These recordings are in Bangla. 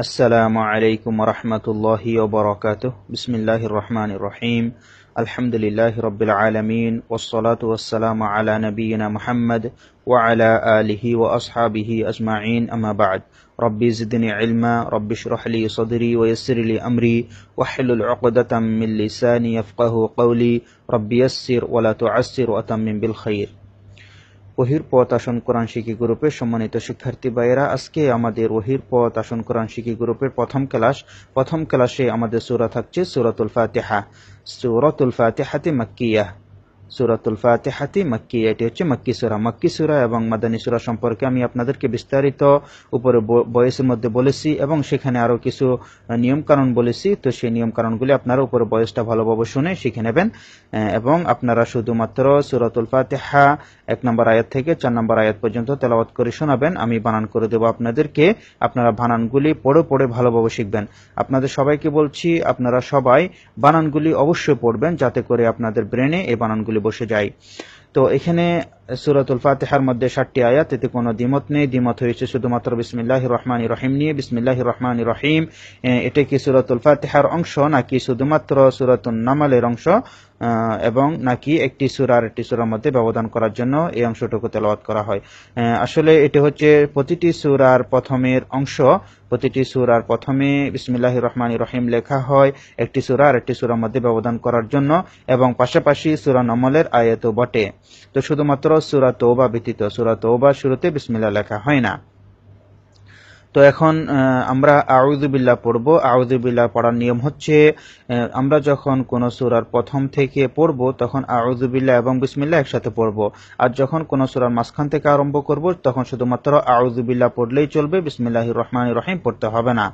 আসসালামু আলাইকুম ওয়া রাহমাতুল্লাহি ওয়া বারাকাতুহু। বিসমিল্লাহির রহমানির রহিম। আলহামদুলিল্লাহি রাব্বিল আলামিন ওয়াস সালাতু ওয়াস সালামু আলা নাবিয়িনা মুহাম্মদ ওয়া আলা আলিহি ওয়া আসহাবিহি আজমাইন, আম্মা বা'দ। রব্বি জিদনি ইলমা, রব্বি ইশরাহ লি সাদরি ওয়া ইয়াসসির লি আমরি ওয়াহলুল উকদাতাম মিন লিসানি ইয়াফকাহু কওলি। রব্বি ইয়াসসির ওয়া লা তু'আসসির ওয়া আতাম্মিম বিল খাইর। ওহির পথ আসন কোরআন শিক্ষা গ্রুপের সম্মানিত শিক্ষার্থী ভাইয়েরা, আজকে আমাদের ওহির পথ আসন কোরআন শিক্ষা গ্রুপের প্রথম ক্লাসে আমাদের সূরা থাকছে সূরাতুল ফাতিহা। সূরাতুল ফাতিহাতি মাক্কিয়াহ। সূরাতুল ফাতিহাতি মাক্কিয়া, এটি হচ্ছে মাক্কি সূরা এবং মাদানী সূরা সম্পর্কে আমি আপনাদেরকে বিস্তারিত উপরে বয়সের মধ্যে বলেছি এবং সেখানে আরো কিছু নিয়ম কানুন বলেছি। তো সেই নিয়ম কানুনগুলি আপনারা উপরে বয়সটা ভালোভাবে শুনে শিখে নেবেন এবং আপনারা শুধুমাত্র সূরাতুল ফাতিহা 1 নম্বর আয়াত থেকে 4 নম্বর আয়াত পর্যন্ত তেলাওয়াত করে শোনাবেন। আমি বানান করে দেব আপনাদেরকে, আপনারা বানানগুলি পড়ে ভালোভাবে শিখবেন। আপনাদের সবাইকে বলছি, আপনারা সবাই বানানগুলি অবশ্যই পড়বেন যাতে করে আপনাদের ব্রেনে এই বানানগুলি বসে যায়। তো এখানে সূরাতুল ফাতিহার মধ্যে 7টি আয়াত, এতে কোনো দ্বিমত নেই। দ্বিমত হয়েছে শুধুমাত্র বিসমিল্লাহির রহমানির রহিম নিয়ে। বিসমিল্লাহির রহমানির রহিম এটা কি সূরাতুল ফাতিহার অংশ নাকি শুধুমাত্র সূরাতুন নামালের অংশ, এবং নাকি একটি সূরা আর একটি সূরার মধ্যে ব্যবধান করার জন্য এই অংশটুকু তেলাওয়াত করা হয়। আসলে এটা হচ্ছে প্রতিটি সূরার প্রথমের অংশ। প্রতিটি সূরার প্রথমে বিসমিল্লাহির রহমানির রহিম লেখা হয় একটি সূরা আর একটি সূরার মধ্যে ব্যবধান করার জন্য, এবং পাশাপাশি সূরা নামলের আয়াতও বটে। তো শুধুমাত্র সূরা তওবা ব্যতীত সূরা তওবার শুরুতে বিসমিল্লাহ লেখা হয় না। তো এখন আমরা আউযু বিল্লাহ পড়ব। আউযু বিল্লাহ পড়ার নিয়ম হচ্ছে, আমরা যখন কোন সূরার প্রথম থেকে পড়ব তখন আউযু বিল্লাহ এবং বিসমিল্লাহ একসাথে পড়ব, আর যখন কোন সূরার মাঝখান থেকে আরম্ভ করব তখন শুধুমাত্র আউযু বিল্লাহ পড়লেই চলবে, বিসমিল্লাহির রহমানির রহিম পড়তে হবে না।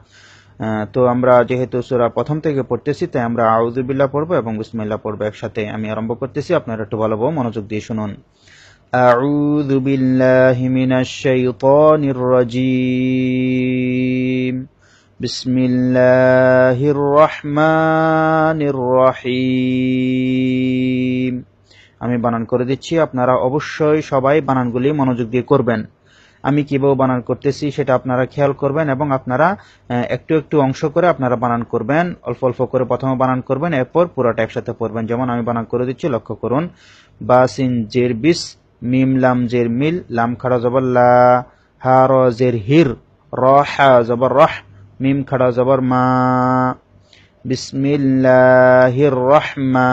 তো আমরা যেহেতু সূরা প্রথম থেকে পড়তেছি তাই আমরা আউযু বিল্লাহ পড়ব এবং বিসমিল্লাহ পড়ব একসাথে। আমি আরম্ভ করতেছি, আপনারা একটু ভালোভাবে মনোযোগ দিয়ে শুনুন। أعوذ بالله من الشيطان الرجيم بسم الله الرحمن الرحيم। আমি বানান করে দিচ্ছি, আপনারা অবশ্যই সবাই বানানগুলি মনোযোগ দিয়ে করবেন। আমি কিভাবে বানান করতেছি সেটা আপনারা খেয়াল করবেন এবং আপনারা একটু একটু অংশ করে আপনারা বানান করবেন, অল্প অল্প করে প্রথমে বানান করবেন, এরপর পুরোটা একসাথে পড়বেন। যেমন আমি বানান করে দিচ্ছি, লক্ষ্য করুন। বা সিন জের বিস, মিম লাম জের মিল, লাম খাড়া জবর লা, হা র জের হির, র হা জবর রহ, মিম খাড়া জবর মা, বিসমিল্লাহির রহমা।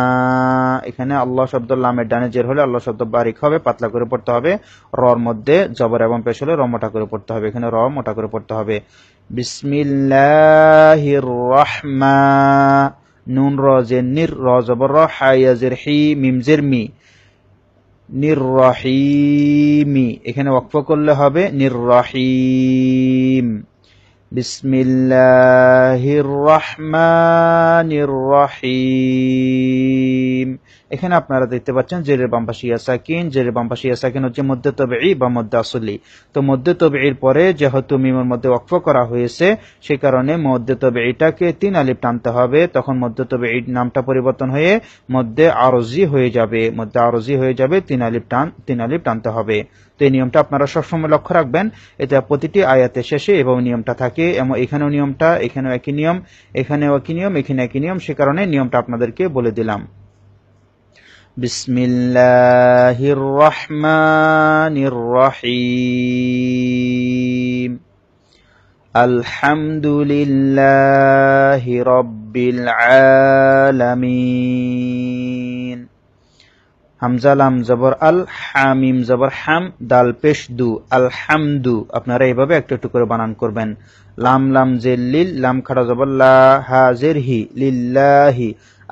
এখানে আল্লাহ শব্দ লামের ডানে জের হলে আল্লাহ শব্দ বারিক হবে, পাতলা করে পড়তে হবে। রর মধ্যে জবর এবং পেশ হলে র মোটা করে পড়তে হবে, এখানে র মোটা করে পড়তে হবে। বিসমিল্লাহির রহমা, নুন র জের নির, র জবর র, হা ইয়া জের হি, মিম জের মি, নিররহিমি। এখানে ওয়াকফ করলে হবে নিররহিম। বিসমিল্লাহির রহমানির রহিম। এখানে আপনারা দেখতে পাচ্ছেন জেরের বাম পাশে ইয়া সাকিন। জেরের বাম পাশে ইয়া সাকিন হচ্ছে মধ্যে তবিঈ বা মধ্যে আসলি। তো মধ্যে তবিঈর পরে যেহেতু মিমের মধ্যে ওয়াকফ করা হয়েছে সে কারণে মধ্যে তবিঈটাকে 3 আলিফ টানতে হবে, তখন মধ্যে তবিঈ নামটা পরিবর্তন হয়ে মধ্যে আরজি হয়ে যাবে। মধ্যে আরজি হয়ে যাবে, 3 আলিফ টানতে হবে। তো এই নিয়মটা আপনারা সবসময় লক্ষ্য রাখবেন, এটা প্রতিটি আয়াতের শেষে এবং নিয়মটা থাকে। এবং এখানেও নিয়মটা, এখানেও একই নিয়ম, এখানেও একই নিয়ম, এখানে একই নিয়ম, সে কারণে নিয়মটা আপনাদেরকে বলে দিলাম। বিসমিল্লাহির রহমানির রহিম। আলহামদুলিল্লাহি রাব্বিল আলামিন। হামজা লাম জবর আল, হামিম জবর হাম, দাল পেশ দু, আলহামদু। আপনারা এইভাবে একটু একটু করে বানান করবেন। লাম লাম জের লিল, লাম খাড়া জবর লা, হা জের হি, লিল্লাহি,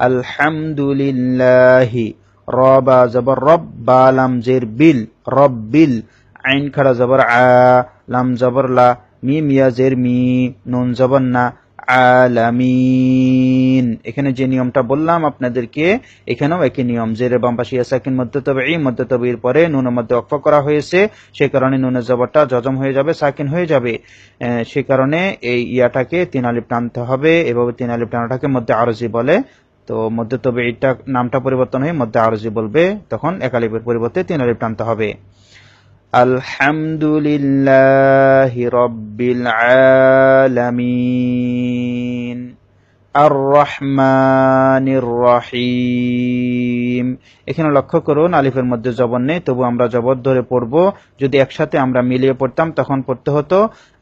আলহামদুলিল্লাহি। র বা জবর রব, বা লাম জের বিল, রব্বিল, আইন খাড়া জবর আ, লাম জবর লা, মিম ইয়া জের মি, নুন জবর না, আলামিন। এখানে যে নিয়মটা বললাম আপনাদেরকে এখানেও একই নিয়ম। জেরের বাম পাশে ইয়া সাকিন মধ্যে তবিঈ, মধ্যে তবিঈর পরে নুনের মধ্যে ওয়াকফ করা হয়েছে, সে কারণে নুনের জবরটা জজম হয়ে যাবে, সাকিন হয়ে যাবে। সে কারণে এই ইয়াটাকে 3 আলিফ টানতে হবে। এভাবে 3 আলিফ টানাটাকে মধ্যে আরজি বলে। তো মধ্যে তবিঈটা নামটা পরিবর্তন হয়ে মধ্যে আরজি বলবে, তখন 1 আলিফের পরিবর্তে 3 আলিফ টানতে হবে। আলহামদুলিল্লাহি রাব্বিল আলামিন আর রহমানির রহিম। এখানে লক্ষ্য করুন আলিফের মধ্যে জবর নেই, তবু আমরা জবর ধরে পড়ব। যদি একসাথে আমরা মিলিয়ে পড়তাম তখন পড়তে হতো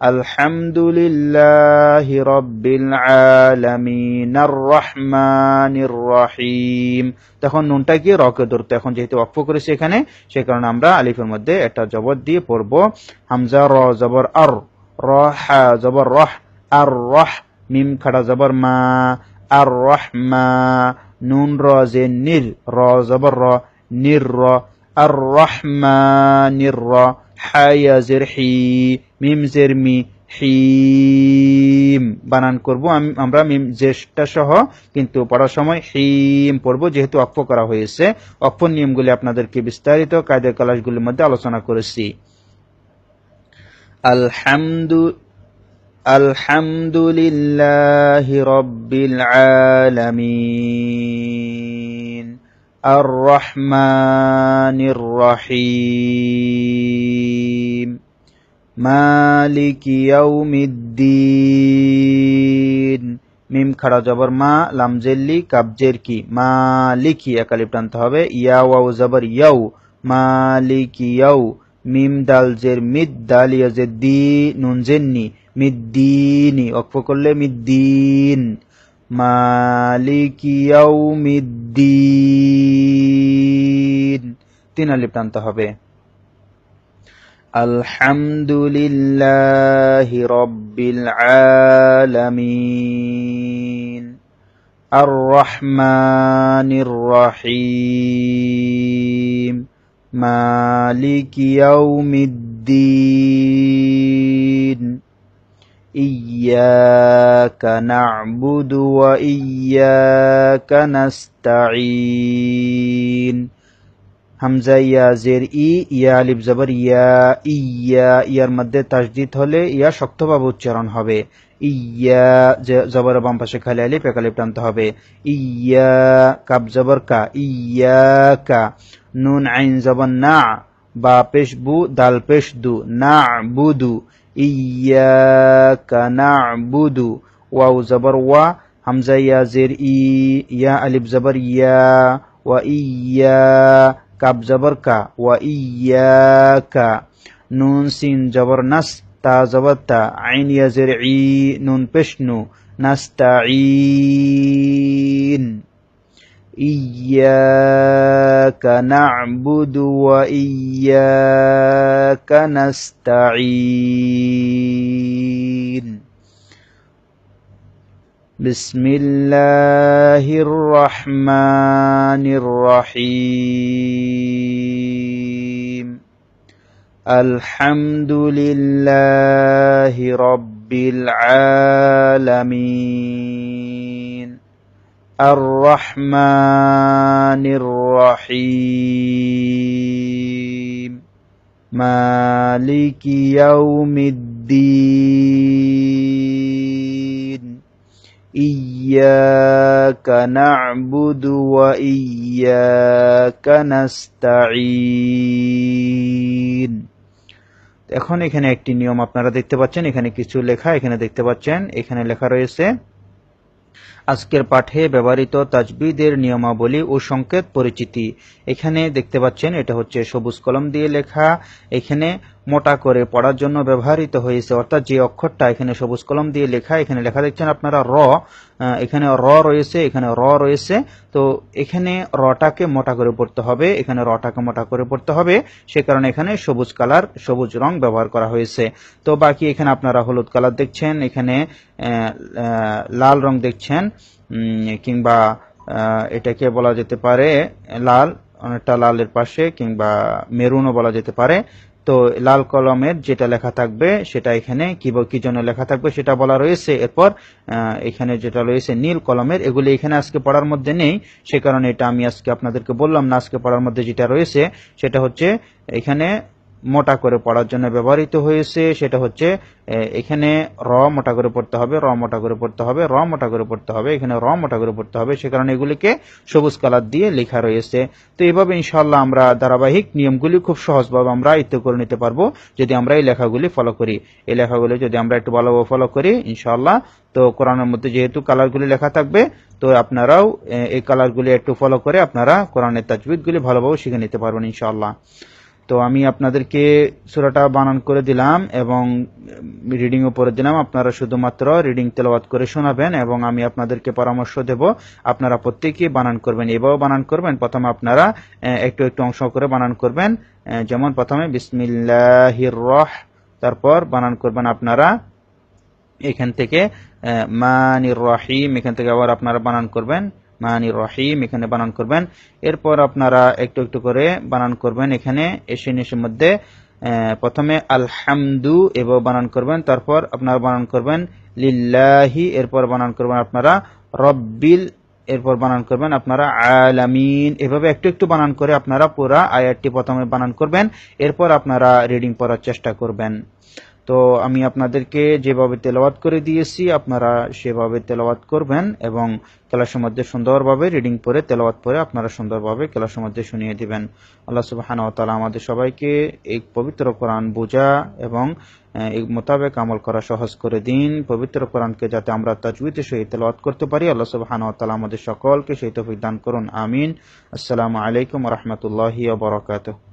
আলহামদুলিল্লাহি রাব্বিল আলামিন আর রহমানির রহিম। তখন নুনটা কি রকে ধরতো। এখন যেহেতু ওয়াকফ করেছি এখানে, সে কারণে আমরা আলিফের মধ্যে একটা জবর দিয়ে পড়ব। হামজা র জবর আর, র হা জবর রহ, আর রহ মিম খাড়া জবর মা, আর রহমা, নুন র জে নির, র জবর র, নির র, আর রহমানির র, হায়া জের হি, মিম জের মি, হিম বানান করব আমরা মিম জেরটা সহ, কিন্তু পড়ার সময় হিম পড়ব যেহেতু ওয়াকফ করা হয়েছে। ওয়াকফের নিয়মগুলি আপনাদেরকে বিস্তারিত কায়দা ক্লাসগুলির মধ্যে আলোচনা করেছি। আলহামদুলিল্লাহি রাব্বিল আলামিন আর রহমানির রহিম মালিকি ইয়াউমিদ্দিন। মিম খাড়া জবর মা, লাম জেল্লি, কাব জের কি, মালিকি একালিফ টানতে হবে, ইয়া ওয়াও জবর ইয়াউ, মালিকি ইয়াউ, মিম দাল জের মিদ, দাল ইয়া জের দি, নুন জেন্নি, মিদ্দিনি ওয়াকফ করলে মিদ্দিন, মালিকি ইয়াউমিদ্দিন তিন আলিফ টানতে হবে। আলহামদুলিল্লাহি রাব্বিল আলামিন আর রহমানির রহিম মালিকি ইয়াউমিদ্দিন ইয়্যাকা না'বুদু ওয়া ইয়্যাকা নাস্তাঈন। হামজা ইয়া জের ই, ইয়া আলিফ জবর ইয়া, ইয়া, ইয়ার মধ্যে তাসদীদ হলে ইয়া শক্তভাবে উচ্চারণ হবে। ইয়া জবর বাম পাশে খালি আলিফ, এক আলিফ টানতে হবে। ইয়া কাব জবর কা, ইয়াকা, নুন আইন জবর না, বা পেশ বু, দাল পেশ দু, না'বুদু, ইয়াকা না'বুদু, ওয়াও জবর ওয়া, হামজা ইয়া জের ই, ইয়া আলিফ জবর ইয়া, ওয়া ইয়া, কাব জবর কা, ওয়া ইয়াকা, নুন সিন জবর নাস, তা জবর তা, আইন ইয়া জের ই, নুন পেশ নু, নাস্তাঈন। ইয়্যাকা না'বুদু ওয়া ইয়্যাকা নাস্তাঈন। বিসমিল্লাহির রহমানির রহিম আলহামদুলিল্লাহি রাব্বিল আলামিন আর রহমানির রহিম মালিকি ইয়াউমিদ্দিন ইয়্যাকা না'বুদু ওয়া ইয়্যাকা নাস্তাঈন। এখন এখানে একটি নিয়ম আপনারা দেখতে পাচ্ছেন, এখানে কিছু লেখা এখানে দেখতে পাচ্ছেন, এখানে লেখা রয়েছে আজকের পাঠে ব্যবহৃত তাজবিদের নিয়মাবলী ও সংকেত পরিচিতি। এখানে দেখতে পাচ্ছেন এটা হচ্ছে সবুজ কলম দিয়ে লেখা, এখানে মোটা করে পড়ার জন্য ব্যবহৃত হয়েছে, অর্থাৎ যে অক্ষরটা এখানে সবুজ কলম দিয়ে লেখা, এখানে লেখা দেখছেন আপনারা র, এখানে র রয়েছে, এখানে র রয়েছে, তো এখানে রটাকে মোটা করে পড়তে হবে, এখানে রটাকে মোটা করে পড়তে হবে, সে কারণে এখানে সবুজ কালার, সবুজ রং ব্যবহার করা হয়েছে। তো বাকি এখানে আপনারা হলুদ কালার দেখছেন, এখানে লাল রং দেখছেন, কিংবা এটাকে বলা যেতে পারে লাল, অনেকটা লালের পাশে, কিংবা মেরুনও বলা যেতে পারে। তো লাল কলমের যেটা লেখা থাকবে সেটা এখানে কি জন্য লেখা থাকবে সেটা বলা রয়েছে। এরপর এখানে যেটা রয়েছে নীল কলমের, এগুলি এখানে আজকে পড়ার মধ্যে নেই, সে কারণে এটা আমি আজকে আপনাদেরকে বললাম না। আজকে পড়ার মধ্যে যেটা রয়েছে সেটা হচ্ছে এখানে মোটা করে পড়ার জন্য ব্যবহৃত হয়েছে, সেটা হচ্ছে এখানে র মোটা করে পড়তে হবে, র মোটা করে পড়তে হবে, র মোটা করে পড়তে হবে, এখানে র মোটা করে পড়তে হবে, সে কারণে এগুলিকে সবুজ কালার দিয়ে লেখা রয়েছে। তো এইভাবে ইনশাআল্লাহ আমরা ধারাবাহিক নিয়মগুলি খুব সহজভাবে আমরা আয়ত্ত করে নিতে পারবো যদি আমরা এই লেখাগুলি ফলো করি। এই লেখাগুলি যদি আমরা একটু ভালোভাবে ফলো করি ইনশাআল্লাহ, তো কোরআনের মধ্যে যেহেতু কালারগুলি লেখা থাকবে, তো আপনারাও এই কালারগুলি একটু ফলো করে আপনারা কোরআনের তাজবিদগুলি ভালোভাবে শিখে নিতে পারবেন ইনশাআল্লাহ। তো আমি আপনাদেরকে সূরাটা বানান করে দিলাম এবং রিডিং ও পড়ে দিলাম, আপনারা শুধুমাত্র রিডিং তেলাওয়াত করে শোনাবেন এবং আমি আপনাদেরকে পরামর্শ দেব আপনারা প্রত্যেকেই বানান করবেন, এভাবে বানান করবেন। প্রথমে আপনারা একটু একটু অংশ করে বানান করবেন, যেমন প্রথমে বিসমিল্লাহির রহ, তারপর বানান করবেন আপনারা এখান থেকে মানির রহিম, এখান থেকে আবার আপনারা বানান করবেন মানির রহিম, এখানে বানান করবেন। এরপর আপনারা একটু একটু করে বানান করবেন, এখানে এসের মধ্যে প্রথমে আলহামদু এভাবে বানান করবেন, তারপর আপনারা বানান করবেন লিল্লাহি, এরপর বানান করবেন আপনারা রব্বিল, এরপর বানান করবেন আপনারা আলামিন। এভাবে একটু একটু বানান করে আপনারা পুরা আয়াতটি প্রথমে বানান করবেন, এরপর আপনারা রিডিং পড়ার চেষ্টা করবেন। তো আমি আপনাদেরকে যেভাবে তেলাওয়াত করে দিয়েছি আপনারা সেভাবে তেলাওয়াত করবেন এবং ক্লাসের মধ্যে সুন্দরভাবে রিডিং পড়ে তেলাওয়াত পড়ে আপনারা সুন্দরভাবে ক্লাসের মধ্যে শুনিয়ে দিবেন। আল্লাহ সুবহানাহু ওয়া তাআলা আমাদের সবাইকে এই পবিত্র কোরআন বোঝা এবং এই মোতাবেক আমল করা সহজ করে দিন। পবিত্র কোরআনকে যাতে আমরা তাজউইদের সহিত তেলাওয়াত করতে পারি, আল্লাহ সুবহানাহু ওয়া তাআলা আমাদের সকলকে সেই তৌফিক দান করুন, আমিন। আসসালামু আলাইকুম ওয়া রাহমাতুল্লাহি ওয়া বারাকাতুহু।